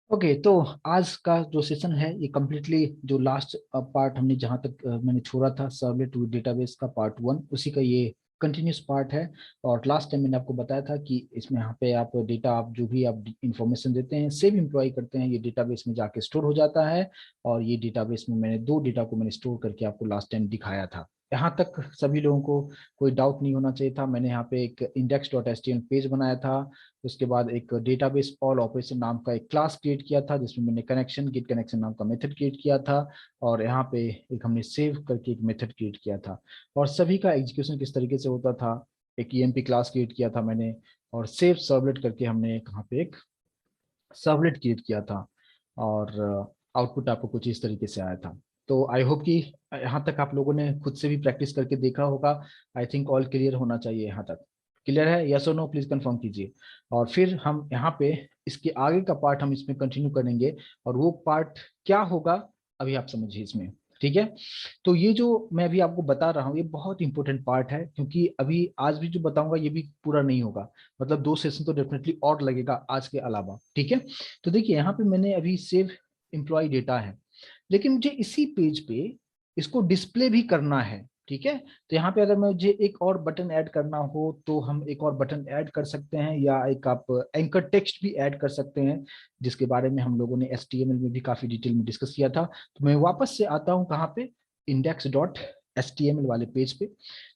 Okay, तो आज का जो सेशन है ये कम्प्लीटली जो लास्ट पार्ट हमने जहाँ तक मैंने छोड़ा था सर्वलेट विद डेटाबेस का पार्ट 1, उसी का ये कंटिन्यूस पार्ट है। और लास्ट टाइम मैंने आपको बताया था कि इसमें यहाँ पे आप डेटा, आप जो भी आप इंफॉर्मेशन देते हैं, सेव एम्प्लॉय करते हैं, ये डेटाबेस में जाके स्टोर हो जाता है। और ये डेटाबेस में मैंने दो डेटा को मैंने स्टोर करके आपको लास्ट टाइम दिखाया था। यहाँ तक सभी लोगों को कोई डाउट नहीं होना चाहिए था। मैंने यहाँ पे एक index.html पेज बनाया था। उसके बाद एक डेटाबेस ऑल ऑपरेशन नाम का एक क्लास क्रिएट किया था, जिसमें मैंने कनेक्शन गेट कनेक्शन नाम का मेथड क्रिएट किया था। और यहाँ पे एक हमने सेव करके एक मेथड क्रिएट किया था। और सभी का एग्जीक्यूशन किस तरीके से होता था, एक ईएमपी क्लास क्रिएट किया था मैंने। और सेव सर्वलेट करके हमने यहाँ पे एक सर्वलेट क्रिएट किया था। और आउटपुट आपको कुछ इस तरीके से आया था। तो आई होप कि यहाँ तक आप लोगों ने खुद से भी प्रैक्टिस करके देखा होगा। आई थिंक ऑल क्लियर होना चाहिए। यहाँ तक क्लियर है? यस और नो, प्लीज कंफर्म कीजिए। और फिर हम यहाँ पे इसके आगे का पार्ट हम इसमें कंटिन्यू करेंगे। और वो पार्ट क्या होगा अभी आप समझिए इसमें। ठीक है? तो ये जो मैं अभी आपको बता रहा हूँ ये बहुत इंपॉर्टेंट पार्ट है, क्योंकि अभी आज भी जो बताऊंगा ये भी पूरा नहीं होगा। मतलब दो सेशन तो डेफिनेटली और लगेगा आज के अलावा। ठीक है? तो देखिए यहाँ पे मैंने अभी सेव एम्प्लॉय डेटा है, लेकिन मुझे इसी पेज पे इसको डिस्प्ले भी करना है। ठीक है? तो यहाँ पे अगर मुझे एक और बटन ऐड करना हो तो हम एक और बटन ऐड कर सकते हैं, या एक आप एंकर टेक्स्ट भी ऐड कर सकते हैं, जिसके बारे में हम लोगों ने एचटीएमएल में भी काफी डिटेल में डिस्कस किया था। तो मैं वापस से आता हूँ कहाँ पे, index.html वाले पेज पे।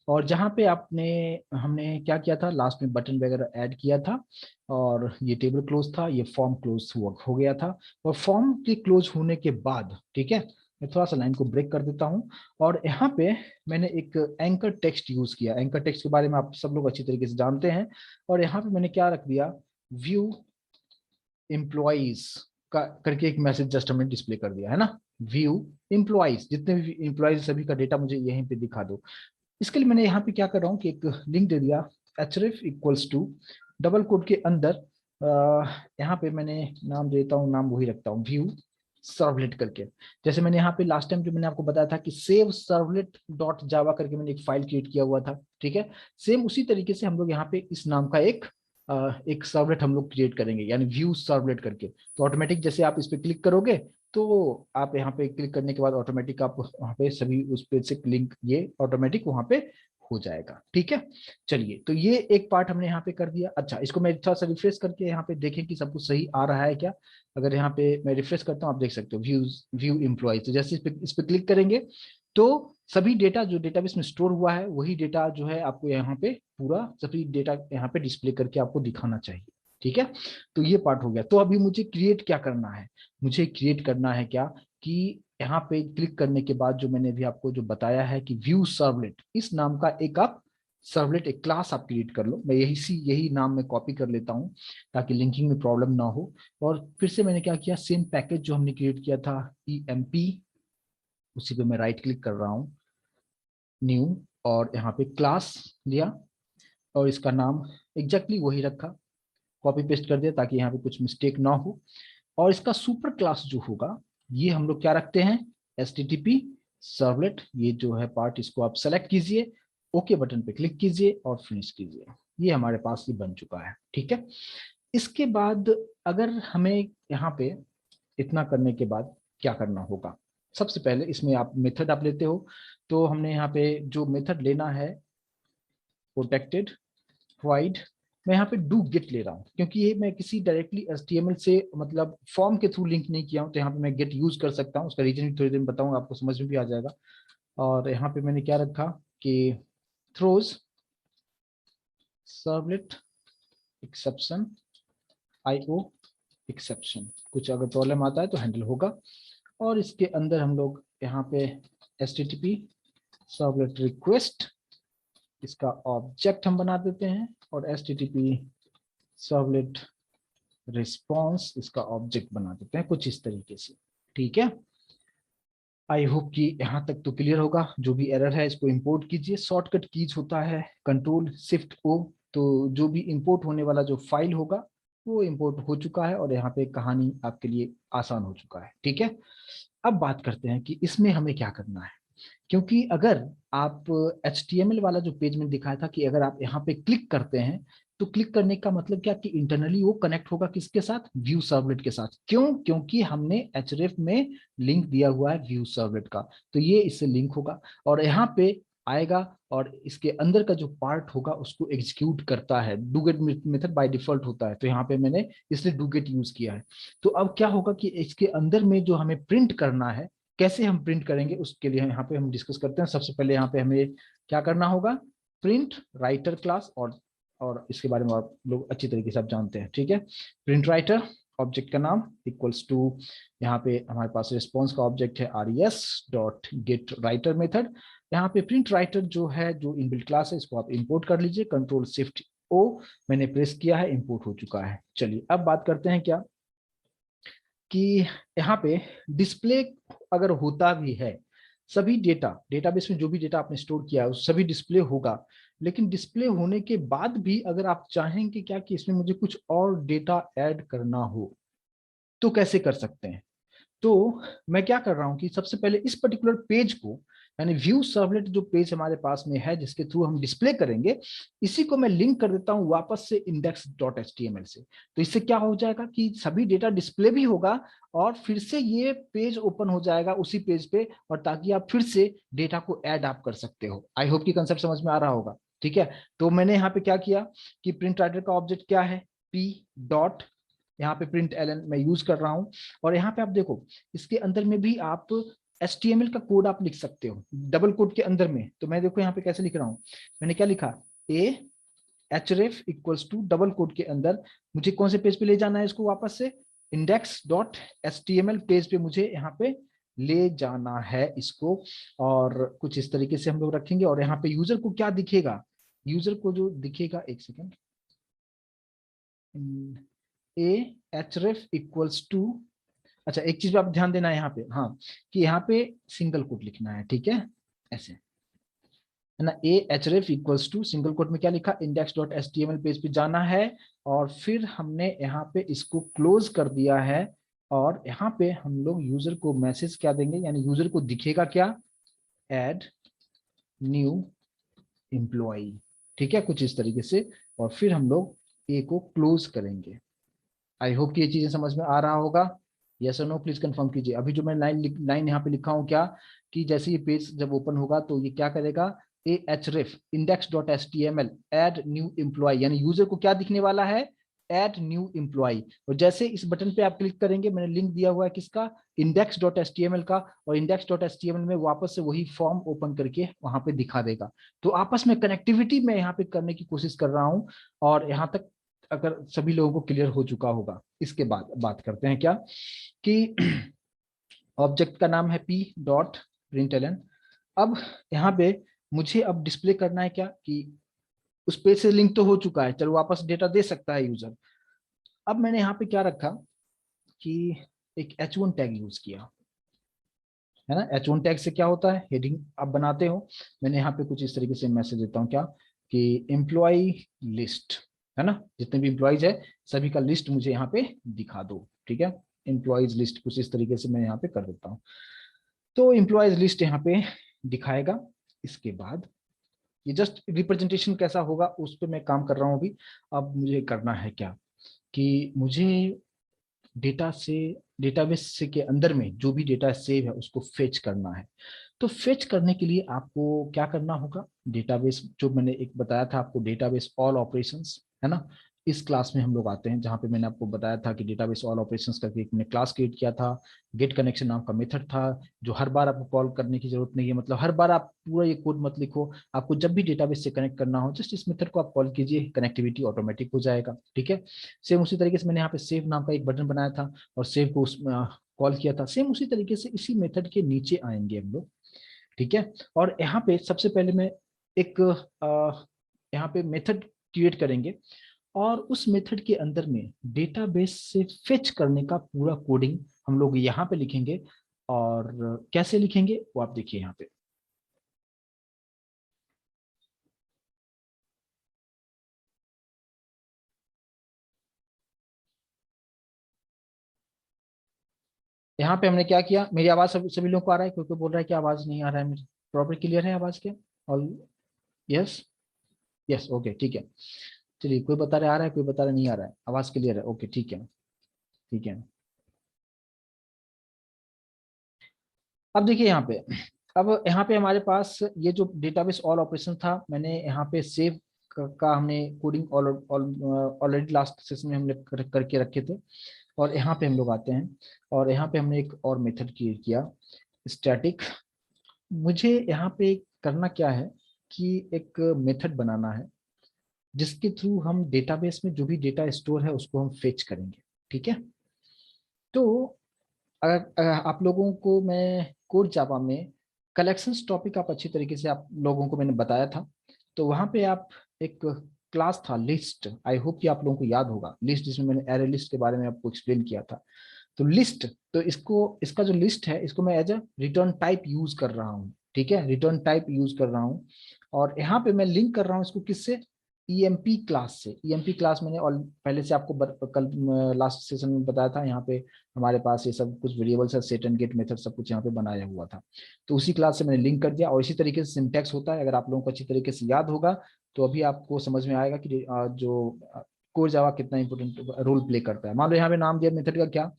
और जहाँ पे आपने हमने क्या किया था, लास्ट में बटन वगैरह ऐड किया था। और ये टेबल क्लोज था, ये फॉर्म क्लोज हो गया था। और फॉर्म के क्लोज होने के बाद, ठीक है, मैं थोड़ा सा लाइन को ब्रेक कर देता हूँ। और यहाँ पे मैंने एक एंकर टेक्स्ट यूज किया। एंकर टेक्स्ट के बारे में आप सब लोग अच्छी तरीके से जानते हैं। और यहाँ पे मैंने क्या रख दिया, व्यू एम्प्लॉइज का करके एक मैसेज जस्ट हमने डिस्प्ले कर दिया है ना। व्यू एम्प्लॉइज, जितने भी एम्प्लॉइज सभी का डेटा मुझे यहीं पे दिखा दो। इसके लिए मैंने यहाँ पे क्या कर रहा हूँ कि एक लिंक दे दिया, href equals to double quote के अंदर यहाँ पे मैंने नाम देता हूँ, नाम वही रखता हूँ, व्यू सर्वलेट करके। जैसे मैंने यहाँ पे लास्ट टाइम जो मैंने आपको बताया था कि सेव सर्वलेट डॉट जावा करके मैंने एक फाइल क्रिएट किया हुआ था। ठीक है? सेम उसी तरीके से हम लोग यहाँ पे इस नाम का एक सर्वलेट हम लोग क्रिएट करेंगे, यानी व्यू सर्वलेट करके। तो ऑटोमेटिक जैसे आप इस पे क्लिक करोगे तो आप यहाँ पे क्लिक करने के बाद ऑटोमेटिक आप वहाँ पे सभी उस पेज से लिंक ये ऑटोमेटिक वहाँ पे हो जाएगा। ठीक है? चलिए, तो ये एक पार्ट हमने यहाँ पे कर दिया। अच्छा, इसको मैं थोड़ा सा रिफ्रेश करके यहाँ पे देखें कि सब कुछ सही आ रहा है क्या। अगर यहाँ पे मैं रिफ्रेश करता हूँ, आप देख सकते हो व्यू एम्प्लॉय। तो जैसे इस पे क्लिक करेंगे तो सभी डेटा जो डेटाबेस में स्टोर हुआ है वही डेटा जो है आपको यहाँ पे पूरा सभी डेटा यहाँ पे डिस्प्ले करके आपको दिखाना चाहिए। ठीक है? तो ये पार्ट हो गया। तो अभी मुझे क्रिएट क्या करना है, मुझे क्रिएट करना है क्या कि यहाँ पे क्लिक करने के बाद जो मैंने अभी आपको जो बताया है कि व्यू सर्वलेट, इस नाम का एक आप सर्वलेट एक क्लास आप क्रिएट कर लो। मैं यही नाम मैं कॉपी कर लेता हूँ ताकि लिंकिंग में प्रॉब्लम ना हो। और फिर से मैंने क्या किया, सेम पैकेज जो हमने क्रिएट किया था EMP, उसी पे मैं राइट क्लिक कर रहा हूँ, न्यू, और यहाँ पे क्लास लिया और इसका नाम एग्जैक्टली वही रखा, कॉपी पेस्ट कर दिया ताकि यहाँ पे कुछ मिस्टेक ना हो। और इसका सुपर क्लास जो होगा ये हम लोग क्या रखते हैं, HTTP सर्वलेट। ये जो है पार्ट, इसको आप सेलेक्ट कीजिए, ओके बटन पे क्लिक कीजिए और फिनिश कीजिए। ये हमारे पास ये बन चुका है। ठीक है? इसके बाद अगर हमें यहाँ पे इतना करने के बाद क्या करना होगा, सबसे पहले इसमें आप मेथड आप लेते हो। तो हमने यहाँ पे जो मेथड लेना है, प्रोटेक्टेड वाइड, मैं यहाँ पे डू गेट ले रहा हूँ, क्योंकि ये मैं किसी डायरेक्टली HTML से मतलब फॉर्म के थ्रू लिंक नहीं किया हूँ। तो यहाँ पे मैं गेट यूज कर सकता हूँ, उसका रीजन भी थोड़ी देर में बताऊंगा, आपको समझ में भी आ जाएगा। और यहाँ पे मैंने क्या रखा कि throws servlet exception IO exception, कुछ अगर प्रॉब्लम आता है तो हैंडल होगा। और इसके अंदर हम लोग यहाँ पे HTTP सर्वलेट रिक्वेस्ट, इसका ऑब्जेक्ट हम बना देते हैं, और HTTP सर्वलेट रिस्पॉन्स, इसका ऑब्जेक्ट बना देते हैं कुछ इस तरीके से। ठीक है? आई होप कि यहाँ तक तो क्लियर होगा। जो भी एरर है इसको इंपोर्ट कीजिए, शॉर्टकट कीज होता है Ctrl+Shift+O। तो जो भी इंपोर्ट होने वाला जो फाइल होगा वो इंपोर्ट हो चुका है, और यहाँ पे कहानी आपके लिए आसान हो चुका है। ठीक है? अब बात करते हैं कि इसमें हमें क्या करना है। क्योंकि अगर आप HTML वाला जो पेज में दिखाया था कि अगर आप यहाँ पे क्लिक करते हैं तो क्लिक करने का मतलब क्या कि इंटरनली वो कनेक्ट होगा किसके साथ, व्यू सर्वलेट के साथ। क्यों, क्योंकि हमने href में लिंक दिया हुआ है व्यू सर्वलेट का, तो ये इससे लिंक होगा और यहाँ पे आएगा और इसके अंदर का जो पार्ट होगा उसको एग्जीक्यूट करता है। डूगेट मेथड बाय डिफॉल्ट होता है, तो यहाँ पे मैंने इसलिए डूगेट यूज किया है। तो अब क्या होगा कि इसके अंदर में जो हमें प्रिंट करना है, कैसे हम प्रिंट करेंगे उसके लिए यहाँ पे हम डिस्कस करते हैं। सबसे पहले यहाँ पे हमें क्या करना होगा, प्रिंट राइटर क्लास, और इसके बारे में आप लोग अच्छी तरीके से आप जानते हैं, ठीक है। प्रिंट राइटर ऑब्जेक्ट का नाम इक्वल्स टू, यहाँ पे हमारे पास रिस्पॉन्स का ऑब्जेक्ट है res dot gate writer method. यहाँ पे प्रिंट राइटर जो है, जो इनबिल्ट क्लास है, इसको आप इंपोर्ट कर लीजिए, कंट्रोल शिफ्ट ओ मैंने प्रेस किया है, इंपोर्ट हो चुका है। चलिए अब बात करते हैं क्या कि यहाँ पे डिस्प्ले अगर होता भी है, सभी डेटा डेटाबेस में जो भी डेटा आपने स्टोर किया है उस सभी डिस्प्ले होगा, लेकिन डिस्प्ले होने के बाद भी अगर आप चाहेंगे क्या कि इसमें मुझे कुछ और डेटा ऐड करना हो, तो कैसे कर सकते हैं। तो मैं क्या कर रहा हूं कि सबसे पहले इस पर्टिकुलर पेज को, यानी व्यू सर्वलेट जो पेज हमारे पास में है जिसके थ्रू हम डिस्प्ले करेंगे, इसी को मैं लिंक कर देता हूं वापस से index.html से। तो इससे क्या हो जाएगा कि सभी डेटा डिस्प्ले भी होगा और फिर से ये पेज ओपन हो जाएगा उसी पेज पे, और ताकि आप फिर से डेटा को ऐड आप कर सकते हो। आई होप कि कंसेप्ट समझ में आ रहा होगा, ठीक है। तो मैंने यहाँ पे क्या किया कि प्रिंट राइटर का ऑब्जेक्ट क्या है, p डॉट, यहाँ पे प्रिंट एलन मैं यूज कर रहा हूं। और यहाँ पे आप देखो इसके अंदर में भी आप HTML का कोड आप लिख सकते हो डबल कोड के अंदर में। तो मैं देखो यहाँ पे कैसे लिख रहा हूँ, मैंने क्या लिखा, a href equals to double code के अंदर मुझे कौन से पेज पे ले जाना है इसको, वापस से index.html पेज पे मुझे यहाँ पे ले जाना है इसको। और कुछ इस तरीके से हम लोग रखेंगे और यहाँ पे यूजर को क्या दिखेगा, यूजर को जो दिखेगा, एक second, a href equals to, अच्छा एक चीज पे आप ध्यान देना है यहाँ पे, हाँ, कि यहाँ पे सिंगल कोट लिखना है, ठीक है, ऐसे है ना। A href equals to single quote में क्या लिखा, index.html पेज पे जाना है और फिर हमने यहाँ पे इसको क्लोज कर दिया है। और यहाँ पे हम लोग यूजर को मैसेज क्या देंगे, यानी यूजर को दिखेगा क्या, एड न्यू एम्प्लॉय, ठीक है, कुछ इस तरीके से। और फिर हम लोग ए को क्लोज करेंगे। आई होप कि ये चीजें समझ में आ रहा होगा। यस और नो प्लीज कंफर्म कीजिए। अभी जो मैं लाइन यहाँ पे लिखा हूँ क्या, कि जैसे ये पेज जब ओपन होगा तो ये क्या करेगा, a href index.html add new employee, यानी यूजर को क्या दिखने वाला है, एड न्यू एम्प्लॉय। और जैसे इस बटन पे आप क्लिक करेंगे, मैंने लिंक दिया हुआ है किसका, index.html का, और index.html में वापस से वही फॉर्म ओपन करके वहां पे दिखा देगा। तो आपस में कनेक्टिविटी मैं यहाँ पे करने की कोशिश कर रहा हूँ। और यहाँ तक अगर सभी लोगों को क्लियर हो चुका होगा, इसके बाद बात करते हैं क्या कि ऑब्जेक्ट का नाम है p डॉट प्रिंटलन। अब यहाँ पे मुझे अब डिस्प्ले करना है क्या कि उस पेज से लिंक तो हो चुका है, चलो वापस डेटा दे सकता है यूजर। अब मैंने यहाँ पे क्या रखा कि एक h1 टैग यूज किया, है ना। h1 टैग से क्या होता है, हेडिंग आप बनाते हो, मैंने यहाँ पे कुछ इस तरीके से मैसेज देता हूँ क्या कि एम्प्लॉय लिस्ट, है ना, जितने भी एम्प्लॉयज है सभी का लिस्ट मुझे यहाँ पे दिखा दो, ठीक है। एम्प्लॉयज लिस्ट कुछ इस तरीके से मैं यहाँ पे कर देता हूँ, तो एम्प्लॉयज लिस्ट यहाँ पे दिखाएगा। इसके बाद ये जस्ट रिप्रेजेंटेशन कैसा होगा उस पर मैं काम कर रहा हूँ अभी। अब मुझे करना है क्या कि मुझे डेटा से, डेटाबेस से के अंदर में जो भी डेटा सेव है उसको फेच करना है। तो फेच करने के लिए आपको क्या करना होगा, डेटाबेस जो मैंने एक बताया था आपको, डेटाबेस ऑल ऑपरेशंस, है ना। इस क्लास में हम लोग आते हैं जहां पे मैंने आपको बताया था कि डेटाबेस ऑल ऑपरेशंस करके एक मैंने क्लास क्रिएट किया था। गेट कनेक्शन नाम का मेथड था जो हर बार आपको कॉल करने की जरूरत नहीं है, मतलब हर बार आप पूरा ये कोड मत लिखो, आपको जब भी डेटाबेस से कनेक्ट करना हो जस्ट इस मेथड को आप कॉल कीजिए, कनेक्टिविटी ऑटोमेटिक हो जाएगा, ठीक है। सेम उसी तरीके से मैंने यहाँ पे सेव नाम का एक बटन बनाया था और सेव को उसमें कॉल किया था। सेम उसी तरीके से इसी मेथड के नीचे आएंगे हम लोग, ठीक है। और यहाँ पे सबसे पहले मैं एक यहाँ पे मेथड क्रिएट करेंगे और उस मेथड के अंदर में डेटाबेस से फेच करने का पूरा कोडिंग हम लोग यहाँ पे लिखेंगे। और कैसे लिखेंगे वो आप देखिए यहाँ पे। यहाँ पे हमने क्या किया, मेरी आवाज सभी लोगों को आ रहा है, क्योंकि बोल रहा है कि आवाज नहीं आ रहा है मेरी, प्रॉपर क्लियर है आवाज के, ऑल, यस, यस, ओके, ठीक है। चलिए, कोई बता रहा आ रहा है, कोई बता रहा नहीं आ रहा है, आवाज क्लियर है, ओके ठीक है, ठीक है। अब देखिए यहाँ पे, अब यहाँ पे हमारे पास ये जो डेटाबेस ऑल ऑपरेशन था, मैंने यहाँ पे सेव का हमने कोडिंग ऑलरेडी लास्ट सेशन में हमने करके रखे थे। और यहाँ पे हम लोग आते हैं, और यहाँ पे हमने एक और मेथड क्रिएट किया, स्टैटिक। मुझे यहाँ पे करना क्या है कि एक मेथड बनाना है जिसके थ्रू हम डेटाबेस में जो भी डेटा स्टोर है उसको हम फेच करेंगे, ठीक है। तो अगर आप लोगों को मैं कोर जावा में कलेक्शंस टॉपिक आप अच्छी तरीके से आप लोगों को मैंने बताया था, तो वहां पे आप एक क्लास था लिस्ट, आई होप कि आप लोगों को याद होगा लिस्ट, जिसमें मैंने एरे लिस्ट के बारे में आपको एक्सप्लेन किया था। तो लिस्ट, तो इसको, इसका जो लिस्ट है इसको मैं as a return type use कर रहा हूँ, ठीक है, रिटर्न टाइप यूज कर रहा हूँ। और यहाँ पे मैं लिंक कर रहा हूँ इसको किससे, ईएमपी क्लास से। ईएमपी क्लास मैंने और पहले से आपको कल लास्ट सेशन में बताया था, यहाँ पे हमारे पास ये सब कुछ वेरिएबल्स है, सेट एंड गेट मेथड सब कुछ यहाँ पे बनाया हुआ था। तो उसी क्लास से मैंने लिंक कर दिया, और इसी तरीके से सिंटैक्स होता है, अगर आप लोगों को अच्छी तरीके से याद होगा तो अभी आपको समझ में आएगा कि जो कोर जावा कितना इंपॉर्टेंट रोल प्ले करता है। मान लो यहाँ पे नाम दिया मेथड का क्या,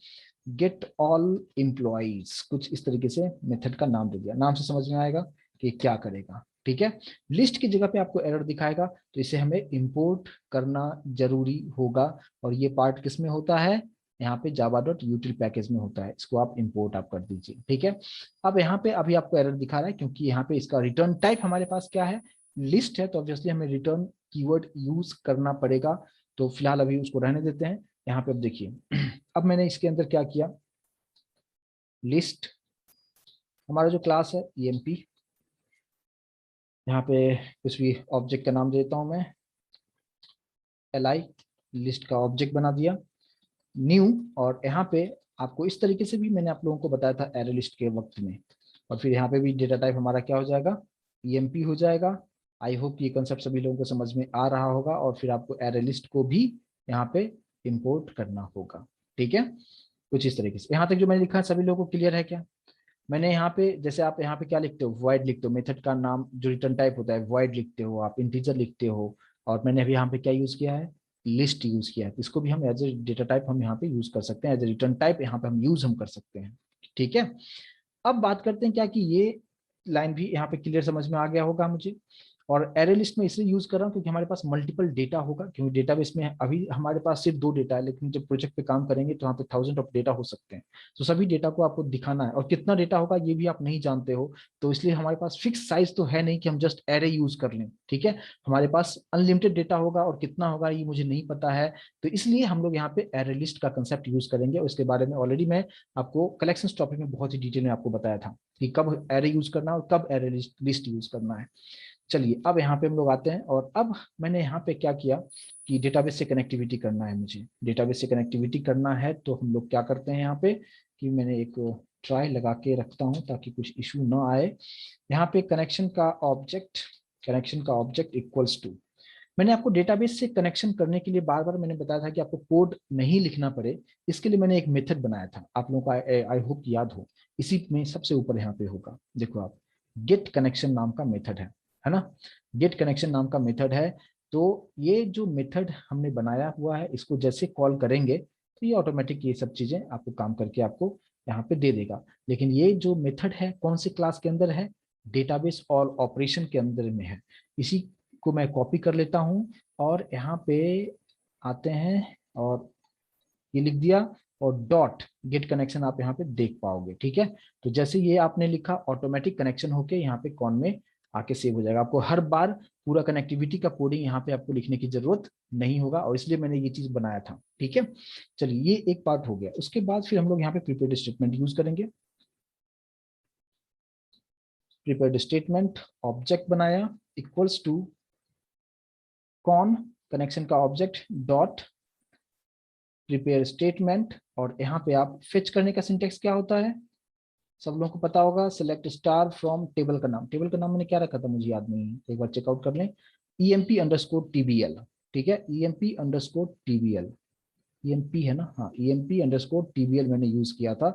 गेट ऑल एम्प्लॉइज, कुछ इस तरीके से मेथड का नाम दे दिया, नाम से समझ में आएगा कि क्या करेगा, ठीक है। लिस्ट की जगह पे आपको एरर दिखाएगा, तो इसे हमें इंपोर्ट करना जरूरी होगा। और ये पार्ट किस में होता है, यहाँ पे java.util पैकेज में होता है, इसको आप इंपोर्ट आप कर दीजिए, ठीक है। अब यहाँ पे अभी आपको एरर दिखा रहा है क्योंकि यहाँ पे इसका रिटर्न टाइप हमारे पास क्या है, लिस्ट है, तो ऑब्वियसली हमें रिटर्न कीवर्ड यूज करना पड़ेगा। तो फिलहाल अभी उसको रहने देते हैं। यहाँ पे अब देखिए अब मैंने इसके अंदर क्या किया, लिस्ट, हमारा जो क्लास है ईएमपी, यहाँ पे कुछ भी ऑब्जेक्ट का नाम देता हूं मैं, li, लिस्ट का ऑब्जेक्ट बना दिया, न्यू। और यहाँ पे आपको इस तरीके से भी मैंने आप लोगों को बताया था एरे लिस्ट के वक्त में। और फिर यहाँ पे भी डेटा टाइप हमारा क्या हो जाएगा, ईएमपी हो जाएगा। आई होप ये कंसेप्ट सभी लोगों को समझ में आ रहा होगा। और फिर आपको एरे लिस्ट को भी यहाँ पे इंपोर्ट करना होगा, ठीक है। कुछ इस तरीके से यहाँ तक जो मैंने लिखा है सभी लोगों को क्लियर है क्या। मैंने यहाँ पे, जैसे आप यहाँ पे क्या लिखते हो, वॉइड लिखते हो, मेथड का नाम जो रिटर्न टाइप होता है वॉइड लिखते हो, आप इंटीजर लिखते हो। और मैंने अभी यहाँ पे क्या यूज किया है, लिस्ट यूज किया है। इसको भी हम एज ए डेटा टाइप हम यहाँ पे यूज कर सकते हैं, एज ए रिटर्न टाइप यहाँ पे हम कर सकते हैं, ठीक है। अब बात करते हैं क्या कि ये लाइन भी यहाँ पे क्लियर समझ में आ गया होगा मुझे। और एरे लिस्ट में इसलिए यूज कर रहा हूँ क्योंकि हमारे पास मल्टीपल डेटा होगा, क्योंकि डेटाबेस में अभी हमारे पास सिर्फ 2 डेटा है, लेकिन जब प्रोजेक्ट पे काम करेंगे तो वहाँ पे 1000 ऑफ डेटा हो सकते हैं। तो सभी डेटा को आपको दिखाना है, और कितना डेटा होगा ये भी आप नहीं जानते हो। तो इसलिए हमारे पास फिक्स साइज तो है नहीं कि हम जस्ट एरे यूज कर लें, ठीक है। हमारे पास अनलिमिटेड डेटा होगा, और कितना होगा ये मुझे नहीं पता है। तो इसलिए हम लोग यहाँ पे एरे लिस्ट का कंसेप्ट यूज करेंगे, और इसके बारे में ऑलरेडी मैं आपको कलेक्शन टॉपिक में बहुत ही डिटेल में आपको बताया था कि कब एरे यूज करना है और कब एरे लिस्ट यूज करना है। चलिए अब यहाँ पे हम लोग आते हैं, और अब मैंने यहाँ पे क्या किया कि डेटाबेस से कनेक्टिविटी करना है, मुझे डेटाबेस से कनेक्टिविटी करना है। तो हम लोग क्या करते हैं यहाँ पे कि मैंने एक ट्राई लगा के रखता हूँ ताकि कुछ इशू ना आए। यहाँ पे कनेक्शन का ऑब्जेक्ट इक्वल्स टू, मैंने आपको डेटाबेस से कनेक्शन करने के लिए बार बार मैंने बताया था कि आपको कोड नहीं लिखना पड़े, इसके लिए मैंने एक मेथड बनाया था, आप लोगों को आई होप याद हो। इसी में सबसे ऊपर यहाँ पे होगा, देखो आप, गेट कनेक्शन नाम का मेथड है ना, गेट कनेक्शन नाम का मेथड है। तो ये जो मेथड हमने बनाया हुआ है, इसको जैसे कॉल करेंगे तो ये ऑटोमेटिक ये सब चीजें आपको काम करके आपको यहाँ पे दे देगा। लेकिन ये जो मेथड है कौन से क्लास के अंदर है, डेटाबेस ऑल ऑपरेशन के अंदर में है। इसी को मैं कॉपी कर लेता हूं, और यहाँ पे आते हैं, और ये लिख दिया, और डॉट गेट कनेक्शन आप यहाँ पे देख पाओगे, ठीक है। तो जैसे ये आपने लिखा, ऑटोमेटिक कनेक्शन होके यहाँ पे कॉन में आके सेव हो जाएगा। आपको हर बार पूरा कनेक्टिविटी का कोडिंग यहाँ पे आपको लिखने की जरूरत नहीं होगा, और इसलिए मैंने ये चीज बनाया था, ठीक है। चलिए ये एक पार्ट हो गया, उसके बाद फिर हम लोग यहाँ पे प्रीपेड स्टेटमेंट यूज करेंगे। प्रीपेड स्टेटमेंट ऑब्जेक्ट बनाया, इक्वल्स टू कॉन कनेक्शन का ऑब्जेक्ट डॉट प्रिपेयर स्टेटमेंट। और यहाँ पे आप फेच करने का सिंटेक्स क्या होता है, सब लोगों को पता होगा, सेलेक्ट स्टार फ्रॉम टेबल का नाम। टेबल का नाम मैंने क्या रखा था मुझे याद नहीं है, एक बार चेकआउट कर लें। ईएमपी अंडरस्कोर टीबीएल, ठीक है, ईएमपी अंडरस्कोर टीबीएल, ईएमपी है ना, हाँ, ईएमपी अंडरस्कोर टीबीएल मैंने यूज किया था।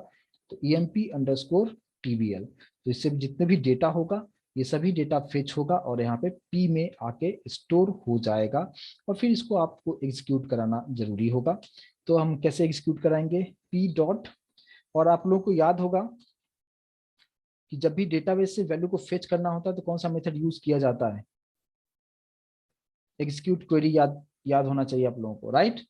तो ईएमपी अंडरस्कोर टीबीएल, तो इससे जितने भी डेटा होगा ये सभी डेटा फेच होगा और यहाँ पे पी में आके स्टोर हो जाएगा और फिर इसको आपको एग्जीक्यूट कराना जरूरी होगा। तो हम कैसे एग्जीक्यूट कराएंगे, पी डॉट, और आप लोगों को याद होगा कि जब भी डेटाबेस से वैल्यू को फेच करना होता है तो कौन सा मेथड यूज किया जाता है, एग्जीक्यूट क्वेरी, याद याद होना चाहिए आप लोगों को, राइट।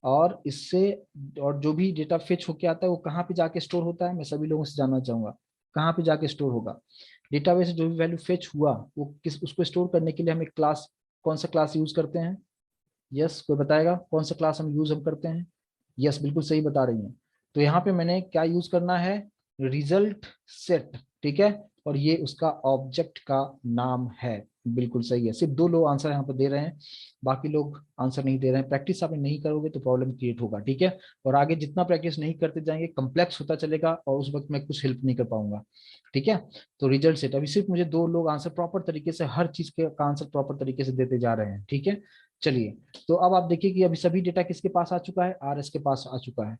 और इससे, और जो भी डेटा फेच होके आता है वो कहाँ पे जाके स्टोर होता है, मैं सभी लोगों से जानना चाहूंगा कहाँ पे जाके स्टोर होगा। डेटाबेस से जो भी वैल्यू फेच हुआ वो किस, उसको स्टोर करने के लिए हम एक क्लास, कौन सा क्लास यूज करते हैं, यस कोई बताएगा कौन सा क्लास हम करते हैं। यस बिल्कुल सही बता रही हैं। तो यहाँ पे मैंने क्या यूज करना है, रिजल्ट सेट, ठीक है, और ये उसका ऑब्जेक्ट का नाम है। बिल्कुल सही है, सिर्फ 2 लोग आंसर यहाँ पे दे रहे हैं, बाकी लोग आंसर नहीं दे रहे हैं। प्रैक्टिस आप नहीं करोगे तो प्रॉब्लम क्रिएट होगा, ठीक है। और आगे जितना प्रैक्टिस नहीं करते जाएंगे कम्प्लेक्स होता चलेगा और उस वक्त मैं कुछ हेल्प नहीं कर पाऊंगा, ठीक है। तो रिजल्ट सेट, अभी सिर्फ मुझे 2 लोग आंसर प्रॉपर तरीके से, हर चीज के का आंसर प्रॉपर तरीके से देते जा रहे हैं, ठीक है। चलिए, तो अब आप देखिए कि अभी सभी डेटा किसके पास आ चुका है, आर एस के पास आ चुका है।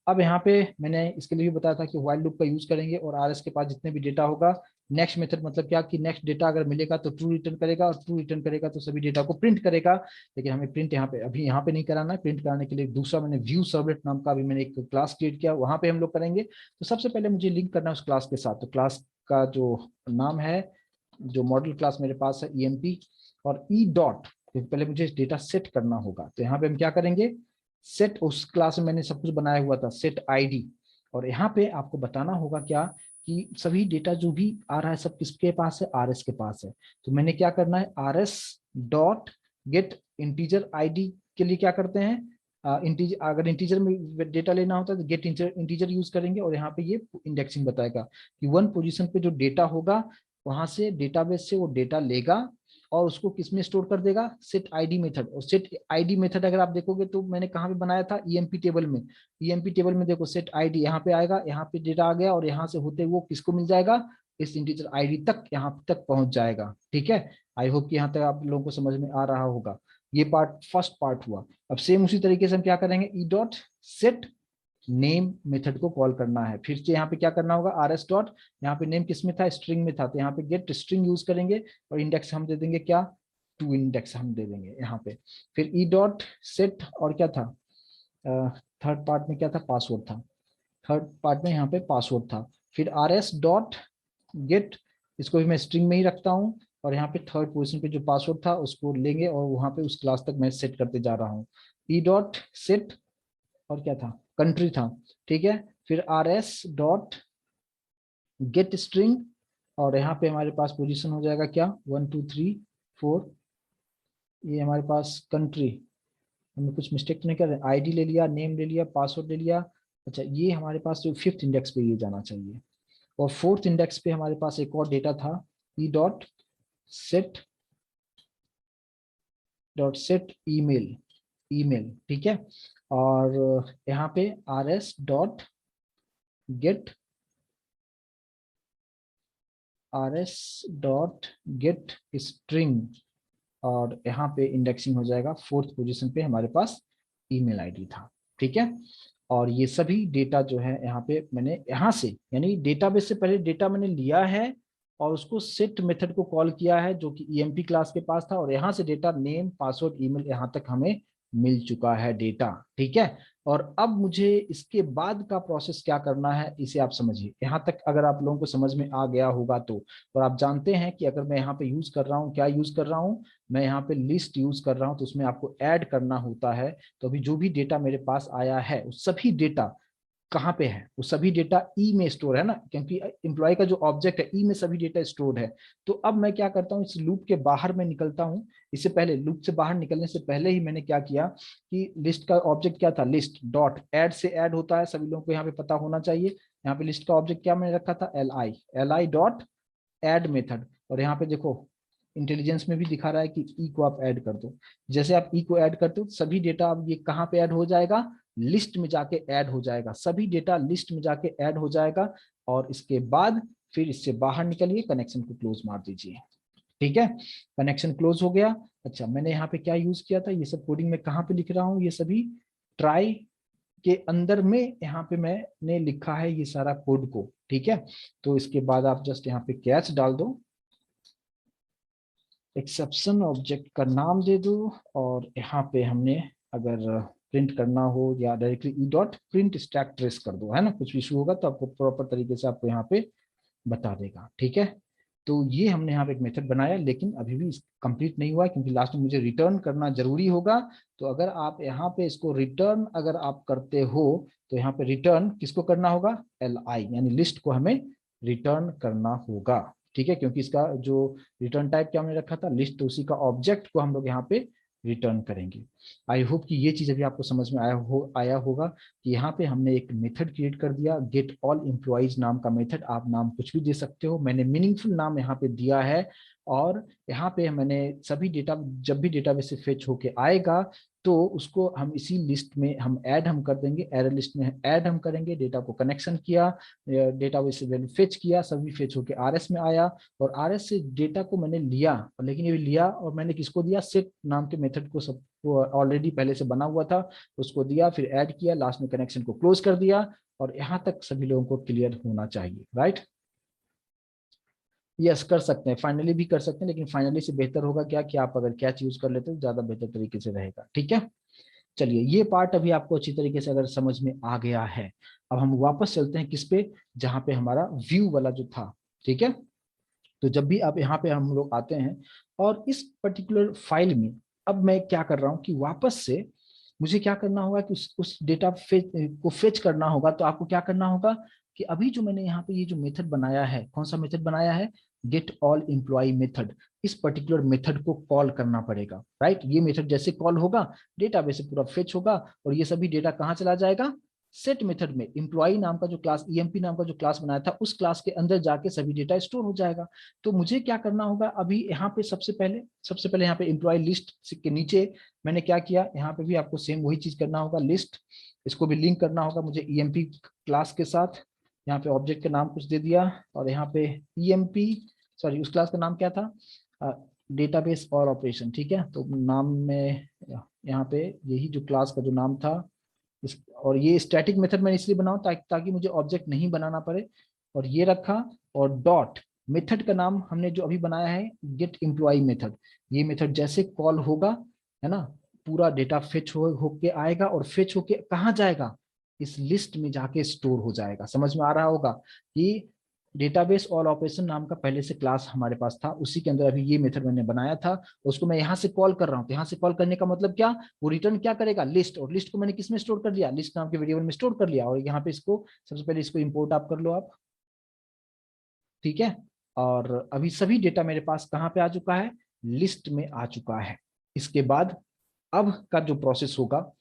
अब यहाँ पे मैंने इसके लिए भी बताया था कि व्हाइल लूप का यूज करेंगे और आर एस के पास जितने भी डेटा होगा, नेक्स्ट मेथड मतलब क्या कि नेक्स्ट डेटा अगर मिलेगा तो ट्रू रिटर्न करेगा, और ट्रू रिटर्न करेगा तो सभी डेटा को प्रिंट करेगा। लेकिन हमें प्रिंट यहाँ पे अभी यहाँ पे नहीं कराना है, प्रिंट कराने के लिए दूसरा मैंने व्यू सर्वलेट नाम का अभी मैंने एक क्लास क्रिएट किया, वहां पे हम लोग करेंगे। तो सबसे पहले मुझे लिंक करना है उस क्लास के साथ। तो क्लास का जो नाम है, जो मॉडल क्लास मेरे पास है, ईएमपी और ई डॉट, पहले मुझे डेटा सेट करना होगा। तो यहाँ पे हम क्या करेंगे, सेट, उस क्लास में मैंने सब कुछ बनाया हुआ था, सेट आईडी। और यहाँ पे आपको बताना होगा क्या कि सभी डेटा जो भी आ रहा है सब किसके पास है, आर एस के पास है। तो मैंने क्या करना है, R S dot gate integer ID के लिए क्या करते हैं, इंटीजर, अगर इंटीजर में डेटा लेना होता है तो गेट इंटीजर यूज करेंगे और यहाँ पे ये इंडेक्सिंग बताएगा कि 1 पोजीशन पे जो डेटा होगा वहां से डेटाबेस से वो डेटा लेगा और उसको किसमें स्टोर कर देगा, सेट आईडी मेथड। और सेट आईडी मेथड अगर आप देखोगे तो मैंने कहाँ पे बनाया था, ईएमपी टेबल में। ईएमपी टेबल में देखो सेट आईडी यहाँ पे आएगा, यहाँ पे डेटा आ गया और यहाँ से होते वो किसको मिल जाएगा, इस इंटीजर आईडी तक, यहाँ तक पहुंच जाएगा, ठीक है। आई होप कि यहाँ तक आप लोगों को समझ में आ रहा होगा। ये पार्ट फर्स्ट पार्ट हुआ। अब सेम उसी तरीके से हम क्या करेंगे, E dot set name method को कॉल करना है। फिर से यहाँ पे क्या करना होगा, आर एस डॉट, यहाँ पे नेम किस में था, स्ट्रिंग में था, तो यहाँ पे गेट स्ट्रिंग यूज करेंगे और इंडेक्स हम दे देंगे क्या, टू इंडेक्स हम दे देंगे यहाँ पे। फिर ई डॉट सेट, और क्या था, थर्ड पार्ट में क्या था, पासवर्ड था। थर्ड पार्ट में यहाँ पे पासवर्ड था। फिर आर एस डॉट गेट, इसको भी मैं स्ट्रिंग में ही रखता हूँ और यहाँ पे थर्ड पोजीशन पे जो पासवर्ड था उसको लेंगे और वहां पे उस क्लास तक मैं सेट करते जा रहा हूँ। ई डॉट सेट, और क्या था, कंट्री था, ठीक है। फिर R S dot gate string, और यहाँ पे हमारे पास पोजीशन हो जाएगा क्या, 1 2 3 4, ये हमारे पास कंट्री, हमें कुछ मिस्टेक तो नहीं कर रहे, आईडी ले लिया, नेम ले लिया, पासवर्ड ले लिया। अच्छा, ये हमारे पास जो 5th इंडेक्स पे ये जाना चाहिए। और 4th इंडेक्स पे हमारे पास एक और डेटा था, E dot set email, email, ठीक है। और यहाँ पे R S dot gate, R S dot gate string, और यहाँ पे इंडेक्सिंग हो जाएगा 4th पोजीशन पे हमारे पास ईमेल आईडी था, ठीक है। और ये सभी डेटा जो है यहाँ पे मैंने यहाँ से, यानी डेटाबेस से पहले डेटा मैंने लिया है और उसको सेट मेथड को कॉल किया है जो कि ईएमपी क्लास के पास था, और यहाँ से डेटा नेम पासवर्ड ईमेल यहाँ तक हमें मिल चुका है डेटा, ठीक है। और अब मुझे इसके बाद का प्रोसेस क्या करना है इसे आप समझिए। यहाँ तक अगर आप लोगों को समझ में आ गया होगा तो, और आप जानते हैं कि अगर मैं यहाँ पे यूज कर रहा हूँ, क्या यूज कर रहा हूँ, मैं यहाँ पे लिस्ट यूज कर रहा हूँ, तो उसमें आपको ऐड करना होता है। तो अभी जो भी डेटा मेरे पास आया है वो सभी डेटा कहाँ पे है, वो सभी डेटा ई में स्टोर है ना, क्योंकि एम्प्लॉय का जो ऑब्जेक्ट है ई में सभी डेटा स्टोर है। तो अब मैं क्या करता हूँ, इस लूप के बाहर मैं निकलता हूँ। इससे पहले, लूप से बाहर निकलने से पहले ही मैंने क्या किया कि लिस्ट का ऑब्जेक्ट क्या था, लिस्ट डॉट ऐड से ऐड होता है, सभी लोगों को यहाँ पे पता होना चाहिए। यहाँ पे लिस्ट का ऑब्जेक्ट क्या मैंने रखा था, L I dot add method. और यहाँ पे देखो इंटेलिजेंस में भी दिखा रहा है कि ई को आप ऐड कर दो। जैसे आप ई को ऐड करते हो सभी डेटा अब ये कहाँ पे ऐड हो जाएगा, लिस्ट में जाके ऐड हो जाएगा, सभी डेटा लिस्ट में जाके ऐड हो जाएगा। और इसके बाद फिर इससे बाहर निकलिए, कनेक्शन को क्लोज मार दीजिए, ठीक है। कनेक्शन क्लोज हो गया। अच्छा, मैंने यहाँ पे क्या यूज किया था, ये सब कोडिंग में कहाँ पे लिख रहा हूँ, ये सभी ट्राई के अंदर में यहाँ पे मैंने लिखा है ये सारा कोड को, ठीक है। तो इसके बाद आप जस्ट यहाँ पे कैच डाल दो, एक्सेप्शन ऑब्जेक्ट का नाम दे दूं और यहाँ पे हमने अगर प्रिंट करना हो या directly E dot print stack trace कर दो, है ना, कुछ इशू होगा तो आपको प्रॉपर तरीके से आपको यहाँ पे बता देगा। ठीक है, तो ये हमने यहाँ पे एक मेथड बनाया, लेकिन अभी भी कंप्लीट नहीं हुआ है क्योंकि लास्ट में मुझे रिटर्न करना जरूरी होगा। तो अगर आप यहाँ पे इसको रिटर्न अगर आप करते हो तो यहाँ पे रिटर्न किसको करना होगा, li यानी लिस्ट को हमें रिटर्न करना होगा। ठीक है, क्योंकि इसका जो रिटर्न टाइप क्या हमने रखा था लिस्ट, तो उसी का ऑब्जेक्ट को हम लोग यहाँ पे रिटर्न करेंगे। आई होप कि ये चीज अभी आपको समझ में आया होगा कि यहाँ पे हमने एक मेथड क्रिएट कर दिया, गेट ऑल एम्प्लॉइज नाम का मेथड। आप नाम कुछ भी दे सकते हो, मैंने मीनिंगफुल नाम यहाँ पे दिया है। और यहाँ पे मैंने सभी डेटा, जब भी डेटाबेस से फेच होके आएगा तो उसको हम इसी लिस्ट में हम ऐड हम कर देंगे, एरर लिस्ट में ऐड हम करेंगे। डेटा को कनेक्शन किया, डेटाबेस से वैल्यू फेच किया, सभी फेच होके आरएस में आया और आरएस से डेटा को मैंने लिया, लेकिन ये लिया और मैंने किसको दिया, सेट नाम के मेथड को, सब ऑलरेडी पहले से बना हुआ था उसको दिया, फिर ऐड किया, लास्ट में कनेक्शन को क्लोज कर दिया। और यहाँ तक सभी लोगों को क्लियर होना चाहिए, राइट। यस, कर सकते हैं, फाइनली भी कर सकते हैं, लेकिन फाइनली से बेहतर होगा क्या कि आप अगर कैच यूज कर लेते तो ज्यादा बेहतर तरीके से रहेगा। ठीक है, चलिए ये पार्ट अभी आपको अच्छी तरीके से अगर समझ में आ गया है, अब हम वापस चलते हैं किस पे, जहां पे हमारा व्यू वाला जो था। ठीक है, तो जब भी आप यहाँ पे हम लोग आते हैं और इस पर्टिकुलर फाइल में, अब मैं क्या कर रहा हूँ कि वापस से मुझे क्या करना होगा कि उस डेटा को फेच करना होगा। तो आपको क्या करना होगा कि अभी जो मैंने यहाँ पे ये जो मेथड बनाया है, कौन सा मेथड बनाया है, गेट ऑल एम्प्लॉय मेथड, इस पर्टिकुलर मेथड को कॉल करना पड़ेगा, राइट। ये मेथड जैसे कॉल होगा डेटाबेस से पूरा फेच होगा और ये सभी डेटा कहाँ चला जाएगा, सेट मेथड में, एम्प्लॉय नाम का जो क्लास, ईएमपी नाम का जो क्लास बनाया था उस क्लास के अंदर जाके सभी डेटा स्टोर हो जाएगा। तो मुझे क्या करना होगा अभी यहाँ पे, सबसे पहले यहाँ पे एम्प्लॉय लिस्ट के नीचे मैंने क्या किया, यहाँ पे भी आपको सेम वही चीज करना होगा, लिस्ट, इसको भी लिंक करना होगा मुझे ईएमपी क्लास के साथ। यहाँ पे ऑब्जेक्ट का नाम कुछ दे दिया और यहाँ पे ईएमपी, सॉरी उस क्लास का नाम क्या था, डेटाबेस और ऑपरेशन। ठीक है, तो नाम में यहाँ पे यही जो क्लास का जो नाम था और ये स्टैटिक मेथड मैंने इसलिए बनाऊं ताकि मुझे ऑब्जेक्ट नहीं बनाना पड़े, और ये रखा। और डॉट मेथड का नाम हमने जो अभी बनाया है गेट एम्प्लॉय मेथड, ये मेथड जैसे कॉल होगा, है ना, पूरा डेटा फेच होके आएगा और फेच होके कहाँ जाएगा, इस लिस्ट में जाके स्टोर हो जाएगा। समझ में आ रहा होगा कि डेटाबेस ऑल ऑपरेशन नाम का पहले से क्लास हमारे पास था, उसी के अंदर अभी ये मेथड मैंने बनाया था, उसको मैं यहाँ से कॉल कर रहा हूँ। तो यहाँ से कॉल करने का मतलब क्या, वो रिटर्न क्या करेगा, लिस्ट, और लिस्ट को मैंने किस में स्टोर कर लिया, लिस्ट नाम के वेरिएबल में स्टोर कर लिया। और यहाँ पे इसको सबसे पहले इसको इंपोर्ट आप कर लो आप। ठीक है, और अभी सभी डेटा मेरे पास कहाँ पे आ चुका है, लिस्ट में आ चुका है। इसके बाद अब का जो प्रोसेस होगा,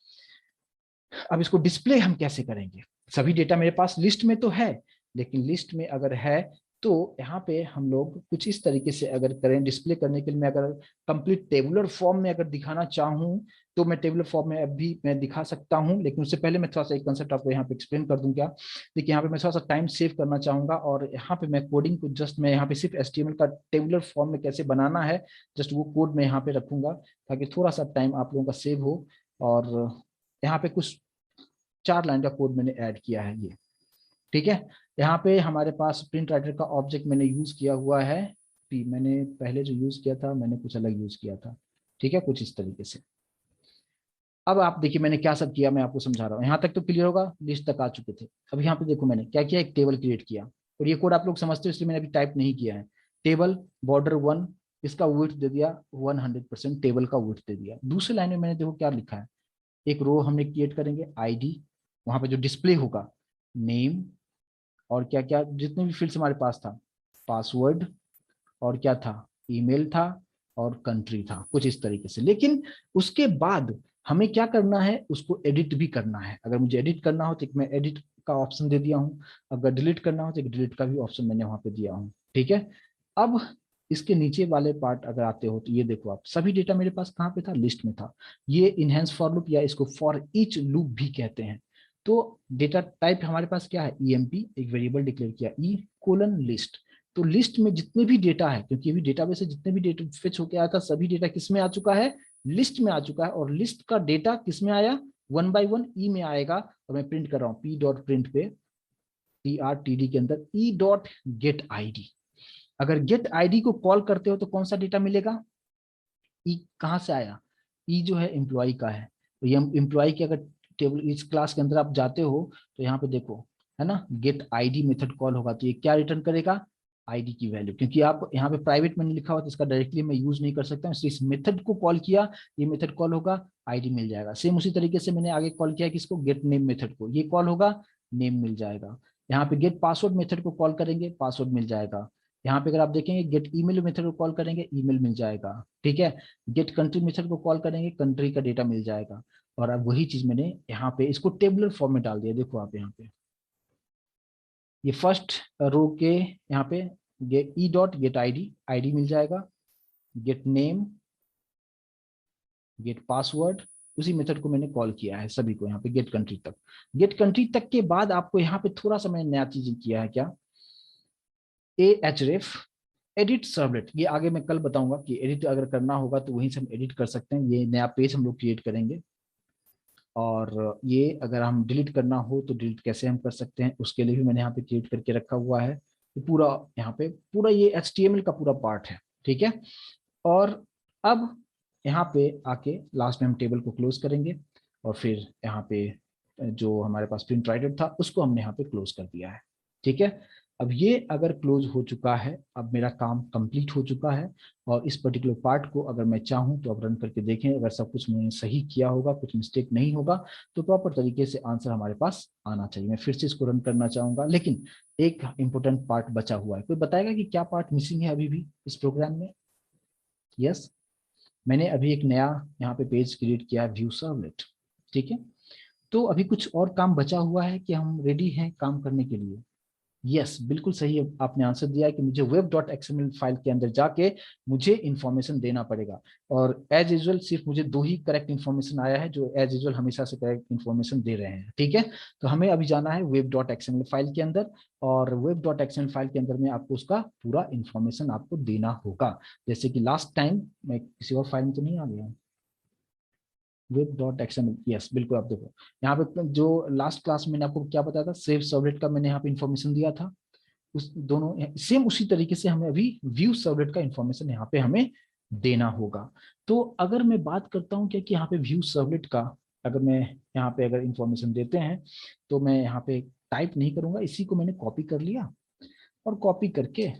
अब इसको डिस्प्ले हम कैसे करेंगे। सभी डेटा मेरे पास लिस्ट में तो है, लेकिन लिस्ट में अगर है तो यहाँ पे हम लोग कुछ इस तरीके से अगर करें, डिस्प्ले करने के लिए मैं अगर कंप्लीट टेबुलर फॉर्म में अगर दिखाना चाहूँ तो मैं टेबुलर फॉर्म में अभी मैं दिखा सकता हूँ, लेकिन उससे पहले मैं थोड़ा सा एक कंसेप्ट आपको यहाँ पे एक्सप्लेन कर दूं क्या। देखिए यहाँ पे मैं थोड़ा सा टाइम सेव करना चाहूंगा और यहाँ पे मैं कोडिंग को जस्ट मैं यहाँ पे सिर्फ HTML का टेबुलर फॉर्म में कैसे बनाना है जस्ट वो कोड मैं यहाँ पे रखूंगा, ताकि थोड़ा सा टाइम आप लोगों का सेव हो। और यहाँ पे कुछ 4 लाइन का कोड मैंने ऐड किया है ये। ठीक है, यहाँ पे हमारे पास प्रिंट राइटर का ऑब्जेक्ट मैंने यूज किया हुआ है मैंने पहले जो यूज किया था मैंने कुछ अलग यूज किया था। ठीक है, कुछ इस तरीके से। अब आप देखिए मैंने क्या सब किया, मैं आपको समझा रहा हूँ, यहाँ तक तो क्लियर होगा, लिस्ट तक आ चुके थे। अब यहाँ पे देखो मैंने क्या किया, एक टेबल क्रिएट किया, और ये कोड आप लोग समझते हो इसलिए मैंने अभी टाइप नहीं किया है। टेबल बॉर्डर 1, इसका विड्थ दे दिया 100%, टेबल का विड्थ दे दिया। दूसरी लाइन में मैंने देखो क्या लिखा है, एक रो हमने क्रिएट करेंगे, आईडी, वहां पे जो डिस्प्ले होगा, नेम, और क्या क्या जितने भी फील्ड्स हमारे पास था, पासवर्ड, और क्या था, ईमेल था, और कंट्री था, कुछ इस तरीके से। लेकिन उसके बाद हमें क्या करना है, उसको एडिट भी करना है। अगर मुझे एडिट करना हो तो मैं एडिट का ऑप्शन दे दिया हूँ, अगर डिलीट करना हो तो डिलीट का भी ऑप्शन मैंने वहां पे दिया हूँ। ठीक है, अब इसके नीचे वाले पार्ट अगर आते हो तो ये देखो आप, सभी डेटा मेरे पास कहाँ पे था, लिस्ट में था। ये इनहेंस फॉर लूप या इसको फॉर ईच लूप भी कहते हैं। तो डेटा टाइप हमारे पास क्या है, ईएमपी, एक वेरिएबल डिक्लेयर किया, ई कोलन लिस्ट। तो लिस्ट में जितने भी डेटा है, क्योंकि अभी डेटाबेस से जितने भी डेटा फेच होके आया था सभी डेटा किस में आ चुका है, लिस्ट में आ चुका है। और लिस्ट का डेटा किस में आया, 1 by 1 ई में आएगा। और मैं प्रिंट कर रहा हूँ पी डॉट प्रिंट पे, TRTD के अंदर ई डॉट गेट आईडी। अगर गेट आईडी को कॉल करते हो तो कौन सा डेटा मिलेगा, ई कहाँ से आया, ई जो है एम्प्लॉय का है, तो ये एम्प्लॉय के अगर टेबल इस क्लास के अंदर आप जाते हो तो यहाँ पे देखो, है ना, गेट आईडी मेथड कॉल होगा, तो ये क्या रिटर्न करेगा, आईडी की वैल्यू। क्योंकि आप यहाँ पे प्राइवेट मैंने लिखा हुआ तो इसका डायरेक्टली मैं यूज नहीं कर सकता, इसलिए इस मेथड को कॉल किया, ये मेथड कॉल होगा, आईडी मिल जाएगा। सेम उसी तरीके से मैंने आगे कॉल किया किसको, गेट नेम मेथड को, ये कॉल होगा, नेम मिल जाएगा। यहाँ पे गेट पासवर्ड मेथड को कॉल करेंगे, पासवर्ड मिल जाएगा। यहाँ पे अगर आप देखेंगे गेट ईमेल मेथड को कॉल करेंगे, ईमेल मिल जाएगा, ठीक है। गेट कंट्री मेथड को कॉल करेंगे, कंट्री का डेटा मिल जाएगा। और अब वही चीज मैंने यहाँ पे इसको टेबुलर फॉर्म में डाल दिया, देखो आप यहाँ पे, ये फर्स्ट रो के यहाँ पे get e dot get ID, ID मिल जाएगा, गेट नेम, गेट पासवर्ड, उसी मेथड को मैंने कॉल किया है सभी को यहाँ पे गेट कंट्री तक। गेट कंट्री तक के बाद आपको यहाँ पे थोड़ा सा मैंने नया चीज किया है, क्या, ahref एडिट सर्वलेट। ये आगे मैं कल बताऊंगा कि एडिट अगर करना होगा तो वहीं से हम एडिट कर सकते हैं, ये नया पेज हम लोग क्रिएट करेंगे। और ये अगर हम डिलीट करना हो तो डिलीट कैसे हम कर सकते हैं, उसके लिए भी मैंने यहाँ पे क्रिएट करके रखा हुआ है। तो पूरा यहाँ पे पूरा ये HTML का पूरा पार्ट है, ठीक है। और अब यहाँ पे आके लास्ट में हम टेबल को क्लोज करेंगे, और फिर यहाँ पे जो हमारे पास प्रिंट राइटर था उसको हमने यहाँ पे क्लोज कर दिया है, ठीक है। अब ये अगर क्लोज हो चुका है, अब मेरा काम कंप्लीट हो चुका है। और इस पर्टिकुलर पार्ट को अगर मैं चाहूँ तो अब रन करके देखें, अगर सब कुछ मैंने सही किया होगा, कुछ मिस्टेक नहीं होगा, तो प्रॉपर तरीके से आंसर हमारे पास आना चाहिए। मैं फिर से इसको रन करना चाहूंगा, लेकिन एक इंपॉर्टेंट पार्ट बचा हुआ है। कोई बताएगा कि क्या पार्ट मिसिंग है अभी भी इस प्रोग्राम में? यस, मैंने अभी एक नया यहाँ पे पेज क्रिएट किया है, व्यू सर्वलेट, ठीक है। तो अभी कुछ और काम बचा हुआ है कि हम रेडी हैं काम करने के लिए? यस, बिल्कुल सही है, आपने आंसर दिया है कि मुझे वेब डॉट एक्सएमएल फाइल के अंदर जाके मुझे इंफॉर्मेशन देना पड़ेगा। और एज यूजुअल सिर्फ मुझे 2 ही करेक्ट इंफॉर्मेशन आया है, जो एज यूजुअल हमेशा से करेक्ट इंफॉर्मेशन दे रहे हैं, ठीक है। तो हमें अभी जाना है वेब डॉट एक्सएमएल फाइल के अंदर, और वेब डॉट एक्सएमएल फाइल के अंदर में आपको उसका पूरा इंफॉर्मेशन आपको देना होगा। जैसे कि लास्ट टाइम मैं किसी और फाइल में तो नहीं आ गया, वेब डॉट एक्सएमएल, यस बिल्कुल, आप देखो यहाँ पे जो लास्ट क्लास में मैंने आपको क्या बताया था, सेव सर्वलेट का मैंने यहाँ पे इंफॉर्मेशन दिया था, उस दोनों सेम उसी तरीके से हमें अभी व्यू सर्वलेट का इंफॉर्मेशन यहाँ पे हमें देना होगा। तो अगर मैं बात करता हूँ क्या कि यहाँ पे व्यू सर्वलेट का, अगर मैं यहाँ पे अगर इंफॉर्मेशन देते हैं, तो मैं यहाँ पे टाइप नहीं करूंगा, इसी को मैंने कॉपी कर लिया और कॉपी करके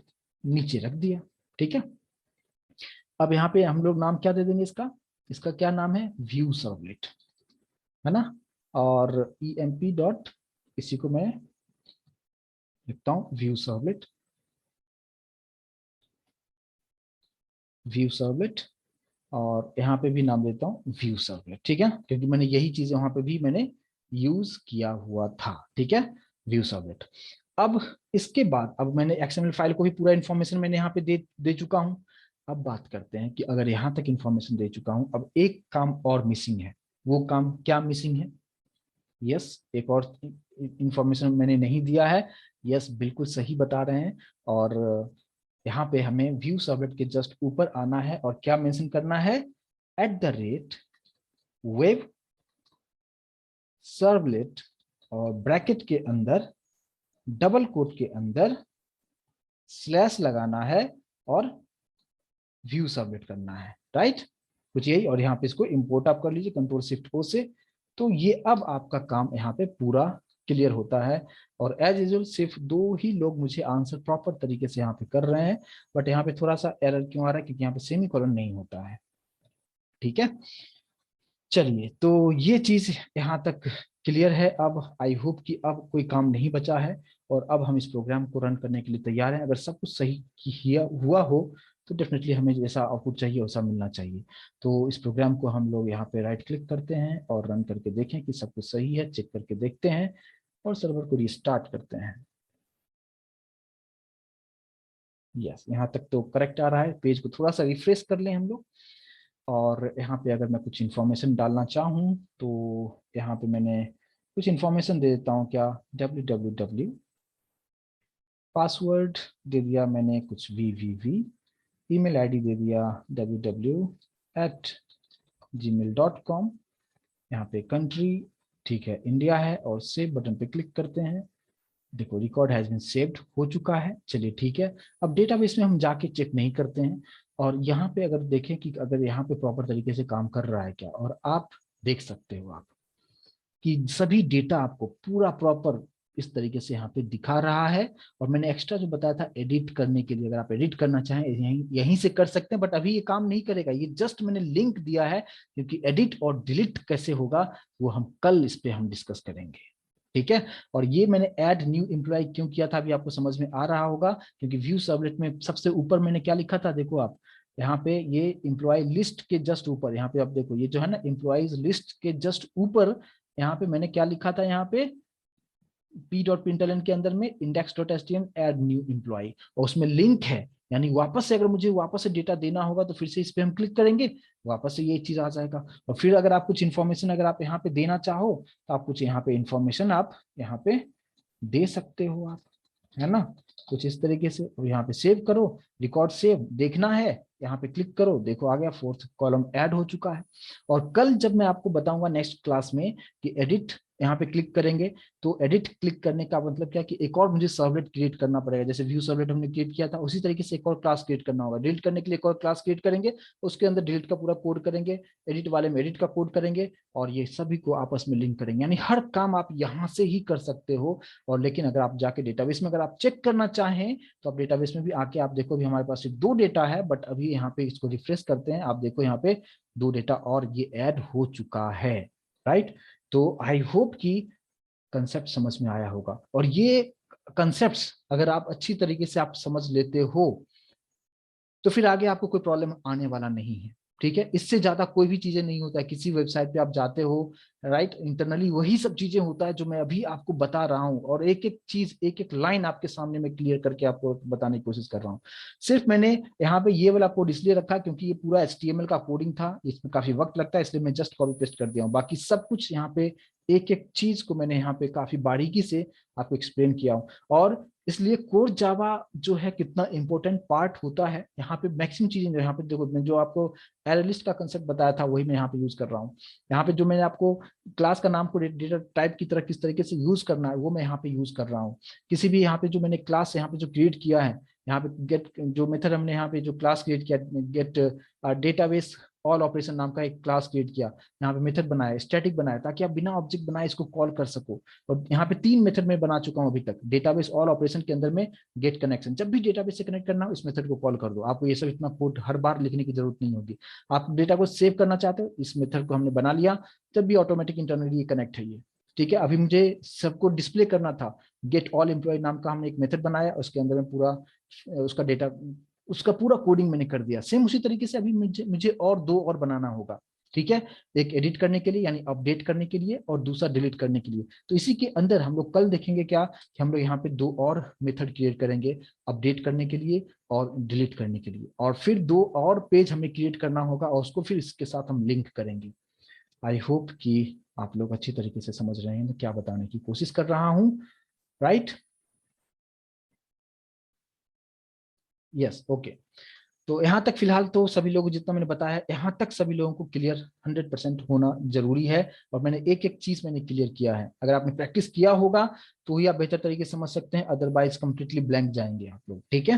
नीचे रख दिया, ठीक है। अब यहाँ पे हम लोग नाम क्या दे देंगे इसका, इसका क्या नाम है, व्यू सर्वलेट, है ना। और emp डॉट, इसी को मैं लिखता हूँ व्यू सर्वलेट, व्यू सर्वलेट, और यहाँ पे भी नाम देता हूँ व्यू सर्वलेट, ठीक है, क्योंकि मैंने यही चीजें वहां पे भी मैंने यूज किया हुआ था, ठीक है, व्यू सर्वलेट। अब इसके बाद अब मैंने एक्सएमएल फाइल को भी पूरा इन्फॉर्मेशन मैंने यहाँ पे दे दे चुका हूँ। अब बात करते हैं कि अगर यहाँ तक इन्फॉर्मेशन दे चुका हूँ, अब एक काम और मिसिंग है। वो काम क्या मिसिंग है? यस, एक और इंफॉर्मेशन मैंने नहीं दिया है। यस, बिल्कुल सही बता रहे हैं। और यहाँ पे हमें व्यू सर्वलेट के जस्ट ऊपर आना है और क्या मेंशन करना है, @ वेब सर्वलेट, और ब्रैकेट के अंदर डबल कोट के अंदर स्लैश लगाना है और व्यू सबमिट करना है, राइट, कुछ यही। और यहाँ पे इसको इंपोर्ट आप कर लीजिए Ctrl+Shift+O से। तो ये अब आपका काम यहाँ पे पूरा क्लियर होता है। और एज यूजुअल सिर्फ 2 ही लोग मुझे आंसर प्रॉपर तरीके से यहाँ पे कर रहे हैं, बट यहाँ पे थोड़ा सा एरर क्यों आ रहा है, क्योंकि यहाँ पे सेमीकोलन नहीं होता है, ठीक है। चलिए, तो ये चीज यहाँ तक क्लियर है। अब आई होप कि अब कोई काम नहीं बचा है, और अब हम इस प्रोग्राम को रन करने के लिए तैयार हैं। अगर सब कुछ सही किया हुआ हो तो डेफिनेटली हमें जैसा आउटपुट चाहिए वैसा मिलना चाहिए। तो इस प्रोग्राम को हम लोग यहाँ पे राइट क्लिक करते हैं और रन करके देखें कि सब कुछ सही है, चेक करके देखते हैं और सर्वर को रिस्टार्ट करते हैं। यस, यहाँ तक तो करेक्ट आ रहा है। पेज को थोड़ा सा रिफ्रेश कर लें हम लोग, और यहाँ पे अगर मैं कुछ इन्फॉर्मेशन डालना चाहूँ तो यहाँ पे मैंने कुछ इन्फॉर्मेशन दे देता हूँ, क्या, www, पासवर्ड दे दिया मैंने कुछ www, ईमेल आईडी दे दिया www@gmail.com, यहाँ पे कंट्री ठीक है इंडिया है, और सेव बटन पे क्लिक करते हैं। देखो रिकॉर्ड हैज बीन सेव्ड हो चुका है, चलिए ठीक है। अब डेटाबेस में हम जाके चेक नहीं करते हैं, और यहाँ पे अगर देखें कि अगर यहाँ पे प्रॉपर तरीके से काम कर रहा है क्या, और आप देख सकते हो आप कि सभी डेटा आपको पूरा प्रॉपर इस तरीके से यहाँ पे दिखा रहा है। और मैंने एक्स्ट्रा जो बताया था एडिट करने के लिए, अगर आप एडिट करना चाहें यहीं से कर सकते हैं, बट अभी ये काम नहीं करेगा, ये जस्ट मैंने लिंक दिया है, क्योंकि एडिट और डिलीट कैसे होगा वो हम कल इस पे हम डिस्कस करेंगे, ठीक है। और ये मैंने ऐड न्यू एम्प्लॉय क्यों किया था अभी आपको समझ में आ रहा होगा, क्योंकि व्यू सर्वलेट में सबसे ऊपर मैंने क्या लिखा था, देखो आप यहाँ पे, ये एम्प्लॉय लिस्ट के जस्ट ऊपर, यहाँ पे आप देखो ये जो है ना एम्प्लॉयज लिस्ट के जस्ट ऊपर, यहाँ पे मैंने क्या लिखा था, यहाँ पे p.println के अंदर में index.html add new employee, और उसमें लिंक है, यानी वापस से अगर मुझे वापस से डेटा देना होगा तो फिर से इस पे हम क्लिक करेंगे, वापस से ये चीज आ जाएगा। और फिर अगर आप कुछ इन्फॉर्मेशन अगर आप यहाँ पे देना चाहो तो आप कुछ यहाँ पे इन्फॉर्मेशन आप यहाँ पे दे सकते हो आप, है ना, कुछ इस तरीके से। और यहाँ पे सेव करो, रिकॉर्ड सेव देखना है, यहाँ पे क्लिक करो, देखो आ गया, फोर्थ कॉलम ऐड हो चुका है। और कल जब मैं आपको बताऊंगा नेक्स्ट क्लास में कि एडिट यहाँ पे क्लिक करेंगे, तो एडिट क्लिक करने का मतलब क्या कि एक और मुझे सर्वलेट क्रिएट करना पड़ेगा, जैसे व्यू सर्वलेट हमने क्रिएट किया था उसी तरीके से एक और क्लास क्रिएट करना होगा। डिलीट करने के लिए एक और क्लास क्रिएट करेंगे, उसके अंदर डिलीट का पूरा कोड करेंगे, एडिट वाले में एडिट का कोड करेंगे, और ये सभी को आपस में लिंक करेंगे, यानी हर काम आप यहाँ से ही कर सकते हो। और लेकिन अगर आप जाके डेटाबेस में अगर आप चेक करना चाहें तो आप डेटाबेस में भी आके आप देखो, भी हमारे पास सिर्फ 2 डेटा है, बट अभी यहाँ पे इसको रिफ्रेश करते हैं, आप देखो यहाँ पे 2 डेटा और ये ऐड हो चुका है, राइट। तो आई होप कि कंसेप्ट समझ में आया होगा, और ये कंसेप्ट्स अगर आप अच्छी तरीके से आप समझ लेते हो तो फिर आगे आपको कोई प्रॉब्लम आने वाला नहीं है, ठीक है। इससे ज्यादा कोई भी चीजें नहीं होता है, किसी वेबसाइट पे आप जाते हो, राइट, इंटरनली वही सब चीजें होता है जो मैं अभी आपको बता रहा हूँ, और एक एक चीज एक एक लाइन आपके सामने में क्लियर करके आपको बताने की कोशिश कर रहा हूँ। सिर्फ मैंने यहाँ पे ये वाला कोड इसलिए रखा क्योंकि ये पूरा HTML का कोडिंग था, इसमें काफी वक्त लगता है, इसलिए मैं जस्ट कॉपी पेस्ट कर दिया हूँ। बाकी सब कुछ यहाँ पे एक एक चीज को मैंने यहाँ पे काफी बारीकी से आपको एक्सप्लेन किया हूँ। और इसलिए कोर जावा जो है कितना इंपॉर्टेंट पार्ट होता है, यहाँ पे मैक्सिमम चीजें जो यहाँ पे देखो, मैं जो आपको एनालिस्ट का कंसेप्ट बताया था वही मैं यहाँ पे यूज कर रहा हूँ। यहाँ पे जो मैंने आपको क्लास का नाम को डेटा टाइप की तरह किस तरीके से यूज करना है वो मैं यहाँ पे यूज कर रहा हूँ। किसी भी यहाँ पे जो मैंने क्लास यहाँ पे जो क्रिएट किया है, यहाँ पे गेट जो मेथड हमने यहाँ पे जो क्लास क्रिएट किया, गेट डेटाबेस ऑल ऑपरेशन नाम का एक क्लास क्रिएट किया, यहाँ पे मेथड बनाया, स्टैटिक बनाया, ताकि आप बिना ऑब्जेक्ट बनाए इसको कॉल कर सको। और यहाँ पे 3 मेथड में बना चुका हूँ अभी तक, डेटाबेस ऑल ऑपरेशन के अंदर में गेट कनेक्शन, जब भी डेटाबेस से कनेक्ट करना हो इस मेथड को कॉल कर दो, आपको ये सब इतना कोड हर बार लिखने की जरूरत नहीं होगी। आप डेटा को सेव करना चाहते हो, इस मेथड को हमने बना लिया, तब भी ऑटोमेटिक इंटरनली कनेक्ट है ये, ठीक है। अभी मुझे सबको डिस्प्ले करना था, गेट ऑल एम्प्लॉय नाम का हमने एक मेथड बनाया, उसके अंदर में पूरा उसका डेटा, उसका पूरा कोडिंग मैंने कर दिया। सेम उसी तरीके से अभी मुझे और 2 और बनाना होगा, ठीक है। एक एडिट करने के लिए यानी अपडेट करने के लिए, और दूसरा डिलीट करने के लिए। तो इसी के अंदर हम लोग कल देखेंगे क्या कि हम लोग यहाँ पे 2 और मेथड क्रिएट करेंगे, अपडेट करने के लिए और डिलीट करने के लिए, और फिर 2 और पेज हमें क्रिएट करना होगा और उसको फिर इसके साथ हम लिंक करेंगे। आई होप कि आप लोग अच्छी तरीके से समझ रहे हैं मैं क्या बताने की कोशिश कर रहा हूँ, राइट। Yes, okay. तो यहाँ तक फिलहाल तो सभी लोग जितना मैंने बताया यहाँ तक सभी लोगों को क्लियर 100% होना जरूरी है। और मैंने एक एक चीज मैंने क्लियर किया है, अगर आपने प्रैक्टिस किया होगा तो ही आप बेहतर तरीके से समझ सकते हैं, अदरवाइज कंप्लीटली ब्लैंक जाएंगे आप लोग, ठीक है।